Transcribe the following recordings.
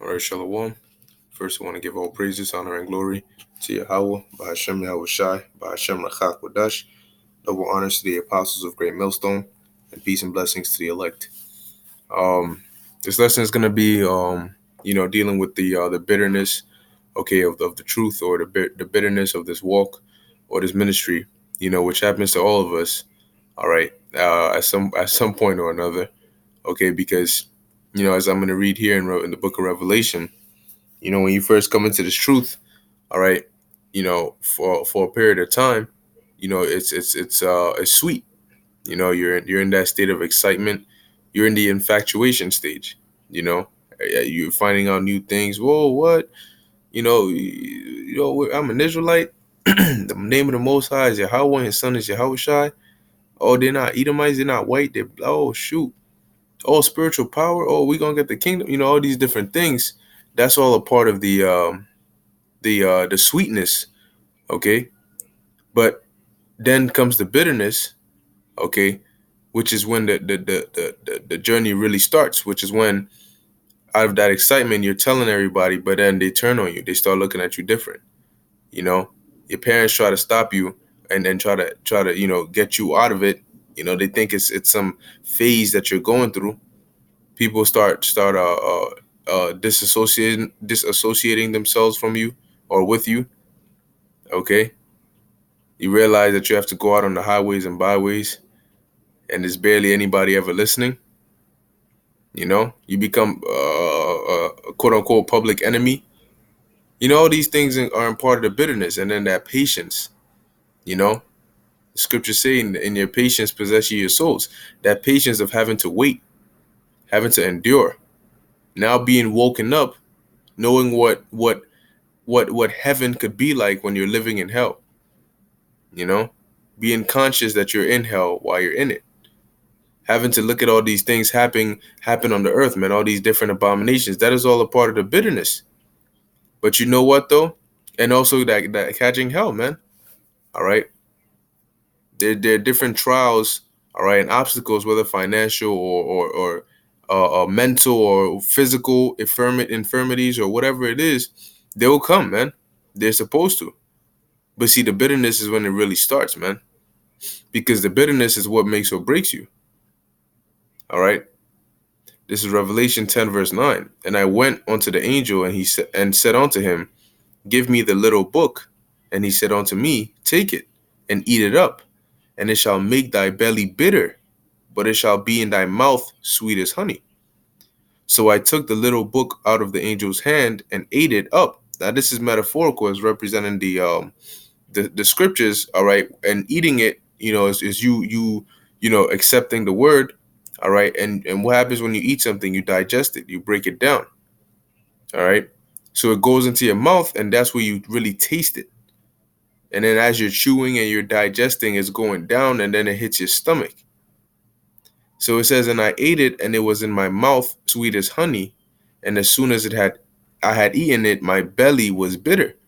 All right, Shalom. First, I want to give all praises, honor, and glory to Yahweh, Bahashem Yahweh Shai, Bahashem Rachak Wadash. Double honors to the apostles of Great Millstone, and peace and blessings to the elect. This lesson is going to be, dealing with the bitterness, of the truth, or the bitterness of this walk or this ministry, which happens to all of us. All right, at some point or another. Okay, because as I'm going to read here in the book of Revelation. When you first come into this truth, all right, for a period of time, it's sweet. You're in that state of excitement. You're in the infatuation stage. You're finding out new things. Whoa, what? I'm an Israelite. The name of the Most High is Yahweh, and His Son is Yahweh Shai. Oh, they're not Edomites. They're not white. Oh, shoot. Oh, spiritual power. Oh, we gonna get the kingdom. All these different things. That's all a part of the sweetness. Okay, but then comes the bitterness. Okay, which is when the journey really starts. Which is when, out of that excitement, you're telling everybody, but then they turn on you. They start looking at you different. You know, your parents try to stop you and then try to get you out of it. They think it's some phase that you're going through. People start disassociating themselves from you or with you. Okay, you realize that you have to go out on the highways and byways, and there's barely anybody ever listening. You become a quote unquote public enemy. All these things are in part of the bitterness, and then that patience. The scriptures say, in your patience possess ye your souls. That patience of having to wait, having to endure, now being woken up, knowing what heaven could be like when you're living in hell. Being conscious that you're in hell while you're in it. Having to look at all these things happen on the earth, man, all these different abominations. That is all a part of the bitterness. But you know what, though? And also that catching hell, man. All right. There are different trials, all right, and obstacles, whether financial or mental or physical infirmities or whatever it is. They will come, man. They're supposed to. But see, the bitterness is when it really starts, man. Because the bitterness is what makes or breaks you. All right. This is Revelation 10, verse 9. And I went unto the angel, and he said unto him, Give me the little book. And he said unto me, Take it, and eat it up, and it shall make thy belly bitter, but it shall be in thy mouth sweet as honey. So I took the little book out of the angel's hand and ate it up. Now this is metaphorical, as representing the scriptures, all right, and eating it, is you accepting the word. All right. And what happens when you eat something? You digest it, you break it down. All right. So it goes into your mouth, and that's where you really taste it. And then as you're chewing and you're digesting, it's going down, and then it hits your stomach. So it says, and I ate it, and it was in my mouth sweet as honey. And as soon as I had eaten it, my belly was bitter.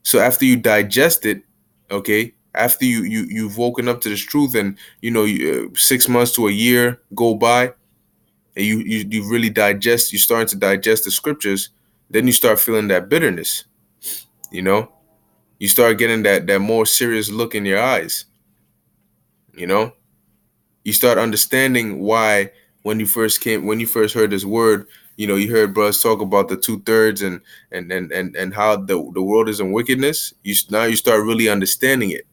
So after you digest it, okay, after you've woken up to this truth, and 6 months to a year go by, and you really you're starting to digest the scriptures, then you start feeling that bitterness. You start getting that more serious look in your eyes. You start understanding why when you first heard this word, you heard brothers talk about the 2/3 and how the world is in wickedness. Now you start really understanding it.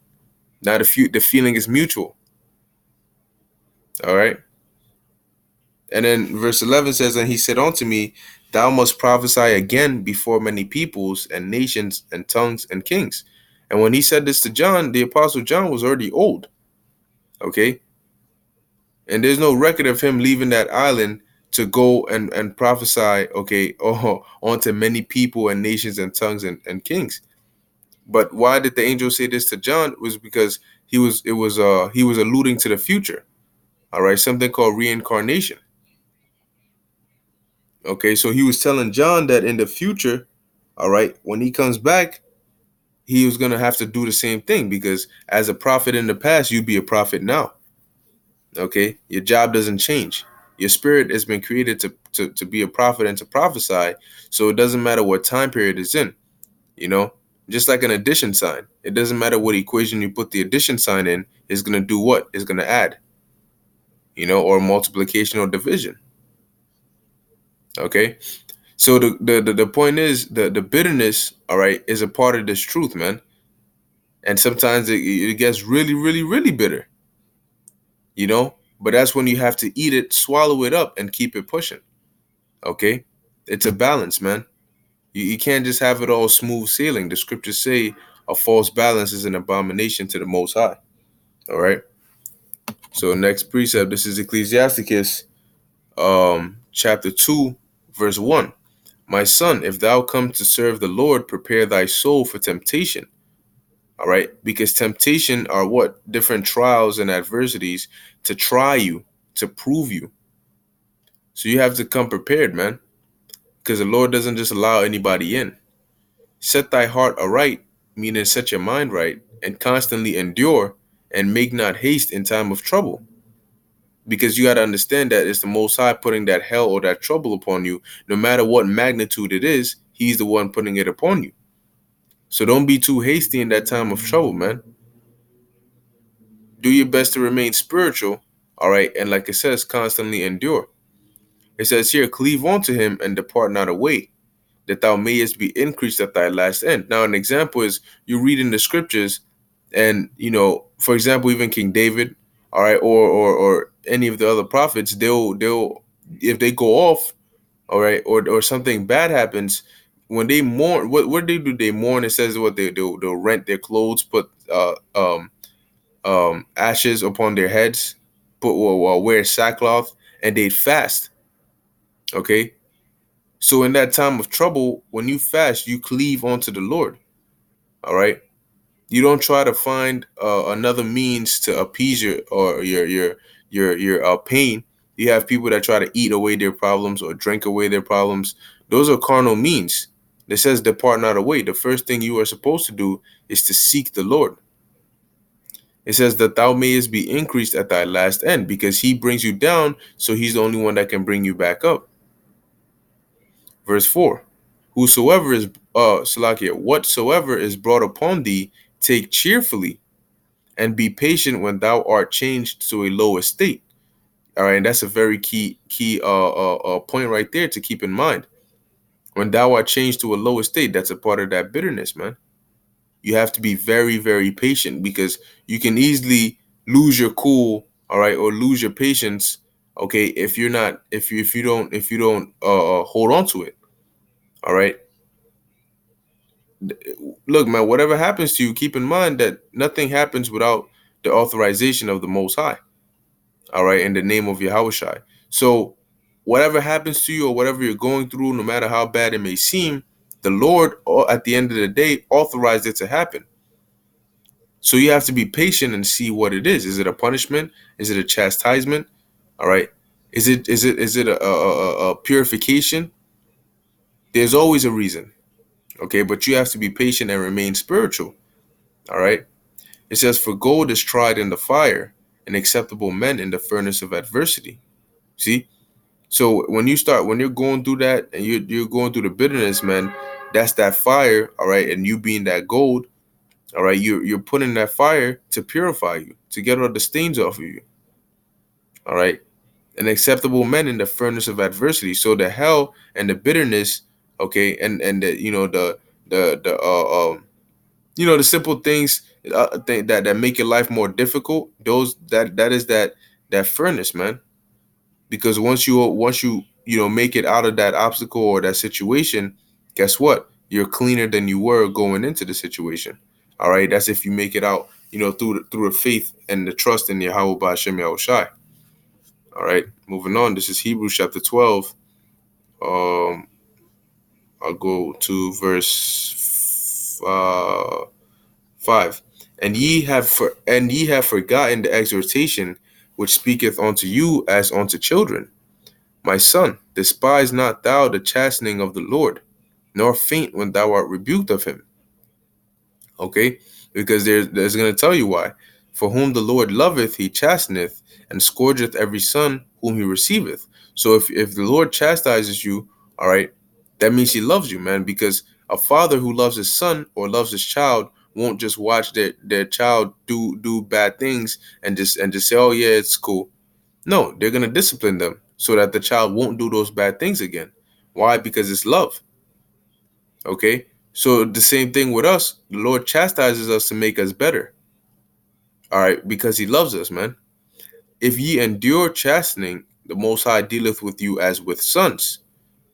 Now the feeling is mutual. All right. And then verse 11 says, and he said unto me, Thou must prophesy again before many peoples and nations and tongues and kings. And when he said this to John, the apostle John was already old. Okay. And there's no record of him leaving that island to go and prophesy, okay, onto many people and nations and tongues and kings. But why did the angel say this to John? It was because he was alluding to the future. All right, something called reincarnation. Okay, so he was telling John that in the future, all right, when he comes back, he was gonna have to do the same thing, because as a prophet in the past, you'd be a prophet now. Okay, your job doesn't change. Your spirit has been created to be a prophet and to prophesy. So it doesn't matter what time period it's in, you know, just like an addition sign. It doesn't matter what equation you put the addition sign in, it's going to do what? It's going to add, or multiplication or division. Okay. So the point is the bitterness, all right, is a part of this truth, man. And sometimes it gets really, really, really bitter, but that's when you have to eat it, swallow it up, and keep it pushing. Okay. It's a balance, man. You can't just have it all smooth sailing. The scriptures say a false balance is an abomination to the Most High. All right. So next precept, this is Ecclesiasticus, chapter 2, verse 1. My son, if thou come to serve the Lord, prepare thy soul for temptation. All right. Because temptation are what? Different trials and adversities to try you, to prove you. So you have to come prepared, man. Because the Lord doesn't just allow anybody in. Set thy heart aright, meaning set your mind right, and constantly endure and make not haste in time of trouble. Because you got to understand that it's the Most High putting that hell or that trouble upon you. No matter what magnitude it is, he's the one putting it upon you. So don't be too hasty in that time of trouble, man. Do your best to remain spiritual, all right? And like it says, constantly endure. It says here, cleave unto him and depart not away, that thou mayest be increased at thy last end. Now, an example is you read in the scriptures, and for example, even King David, all right, or any of the other prophets, they'll if they go off, all right, or something bad happens, when they mourn, what they do, they mourn. It says what they'll rent their clothes, put ashes upon their heads, wear sackcloth, and they fast. Okay, so in that time of trouble, when you fast, you cleave onto the Lord. All right. You don't try to find another means to appease your pain. You have people that try to eat away their problems or drink away their problems. Those are carnal means. It says, "Depart not away." The first thing you are supposed to do is to seek the Lord. It says that thou mayest be increased at thy last end, because he brings you down, so he's the only one that can bring you back up. Verse 4. Whosoever is Salakia, whatsoever is brought upon thee, take cheerfully, and be patient when thou art changed to a low estate. All right, and that's a very key point right there to keep in mind. When thou art changed to a low estate, that's a part of that bitterness, man. You have to be very, very patient, because you can easily lose your cool, all right, or lose your patience, okay, if you don't hold on to it. All right. Look, man, whatever happens to you, keep in mind that nothing happens without the authorization of the Most High. All right, in the name of Yahushai. So whatever happens to you or whatever you're going through, no matter how bad it may seem, the Lord, at the end of the day, authorized it to happen. So you have to be patient and see what it is. Is it a punishment? Is it a chastisement? All right. Is it a purification? There's always a reason. Okay, but you have to be patient and remain spiritual. All right. It says, "For gold is tried in the fire, and acceptable men in the furnace of adversity." See? So when you're going through that, and you're going through the bitterness, man, that's that fire, all right, and you being that gold, all right, you're putting that fire to purify you, to get all the stains off of you. All right. An acceptable men in the furnace of adversity. So the hell and the bitterness, okay, and the simple things that make your life more difficult, those that is that furnace, man. Because once you make it out of that obstacle or that situation, guess what? You're cleaner than you were going into the situation. All right, that's if you make it out, through the faith and the trust in Yahweh Ba'Shem Yahushai. All right, moving on. This is Hebrews chapter 12. Um, I'll go to verse 5. And ye have forgotten the exhortation which speaketh unto you as unto children. My son, despise not thou the chastening of the Lord, nor faint when thou art rebuked of him. Okay? Because there's going to tell you why. For whom the Lord loveth, he chasteneth, and scourgeth every son whom he receiveth. So if the Lord chastises you, all right, that means he loves you, man, because a father who loves his son or loves his child won't just watch their child do bad things and just say, oh yeah, it's cool. No, they're gonna discipline them so that the child won't do those bad things again. Why? Because it's love. Okay? So the same thing with us. The Lord chastises us to make us better. All right, because he loves us, man. If ye endure chastening, the Most High dealeth with you as with sons.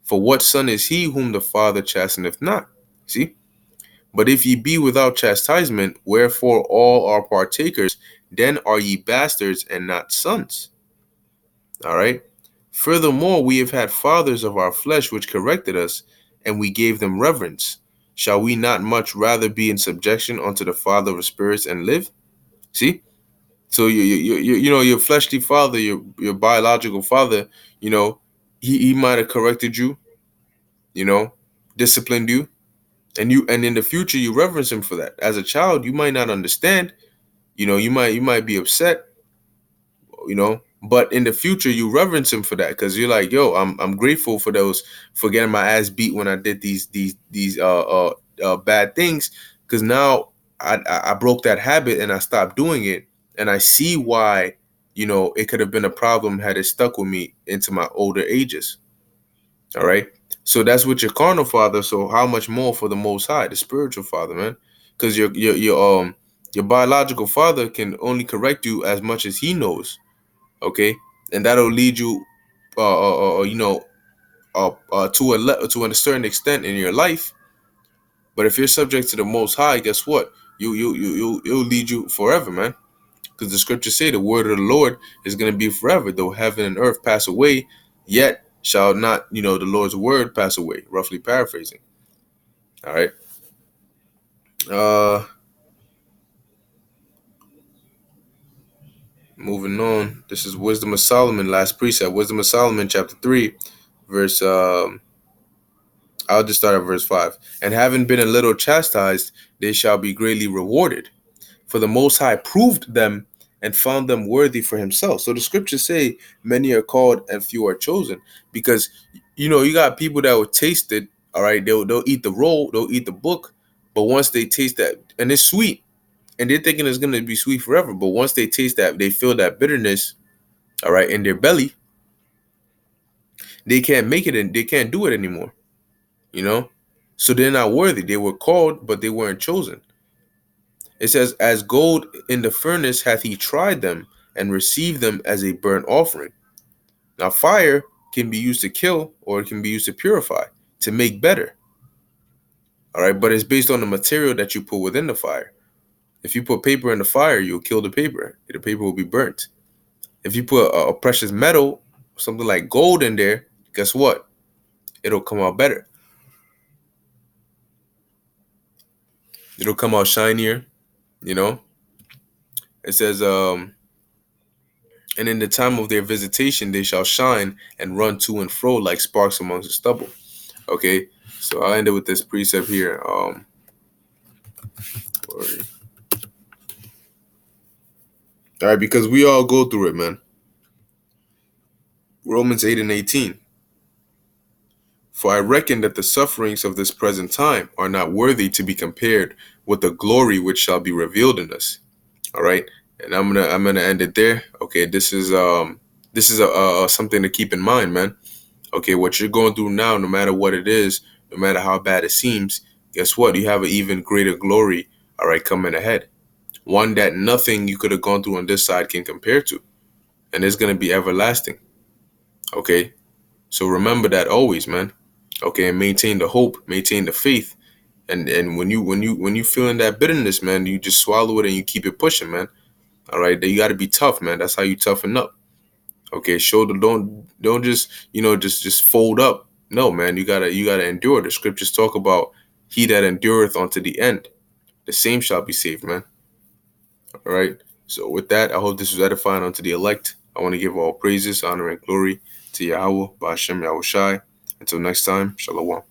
For what son is he whom the Father chasteneth not? See? But if ye be without chastisement, wherefore all are partakers, then are ye bastards and not sons. All right? Furthermore, we have had fathers of our flesh which corrected us, and we gave them reverence. Shall we not much rather be in subjection unto the Father of spirits and live? See? So your fleshly father, your biological father, you know, he might have corrected you, you know, disciplined you, and in the future you reverence him for that. As a child, you might not understand, you might be upset, but in the future you reverence him for that because you're like, yo, I'm grateful for those, for getting my ass beat when I did these bad things, because now I broke that habit and I stopped doing it, and I see why, it could have been a problem had it stuck with me into my older ages. All right. So that's with your carnal father. So how much more for the Most High, the spiritual father, man? Because your biological father can only correct you as much as he knows. Okay, and that'll lead you, to a certain extent in your life. But if you're subject to the Most High, guess what? It'll lead you forever, man. Because the scriptures say the word of the Lord is going to be forever. Though heaven and earth pass away, yet shall not, the Lord's word pass away. Roughly paraphrasing. All right. Uh, Moving on. This is Wisdom of Solomon, last precept. Wisdom of Solomon, chapter 3, verse. I'll just start at verse 5. And having been a little chastised, they shall be greatly rewarded. For the Most High proved them and found them worthy for himself. So the scriptures say many are called and few are chosen. Because, you got people that will taste it, all right? They'll eat the roll, they'll eat the book. But once they taste that, and it's sweet, and they're thinking it's going to be sweet forever. But once they taste that, they feel that bitterness, all right, in their belly, they can't make it and they can't do it anymore. So they're not worthy. They were called, but they weren't chosen. It says, as gold in the furnace hath he tried them and received them as a burnt offering. Now fire can be used to kill, or it can be used to purify, to make better. All right, but it's based on the material that you put within the fire. If you put paper in the fire, you'll kill the paper will be burnt. If you put a precious metal, something like gold in there, guess what? It'll come out better. It'll come out shinier. It says, and in the time of their visitation, they shall shine and run to and fro like sparks amongst the stubble. Okay, so I'll end it with this precept here. All right, because we all go through it, man. Romans 8 and 18. For I reckon that the sufferings of this present time are not worthy to be compared with the glory which shall be revealed in us. All right, and I'm gonna end it there. Okay, this is something to keep in mind, man. Okay, what you're going through now, no matter what it is, no matter how bad it seems, guess what? You have an even greater glory, all right, coming ahead. One that nothing you could have gone through on this side can compare to, and it's gonna be everlasting. Okay, so remember that always, man. Okay, and maintain the hope, maintain the faith, and when you feeling that bitterness, man, you just swallow it and you keep it pushing, man. All right, you got to be tough, man. That's how you toughen up. Okay, shoulder, don't just just fold up. No, man, you gotta endure. The scriptures talk about he that endureth unto the end, the same shall be saved, man. All right. So with that, I hope this was edifying unto the elect. I want to give all praises, honor, and glory to Yahweh, Ba'ashem Yahushai. Until next time, Shalom.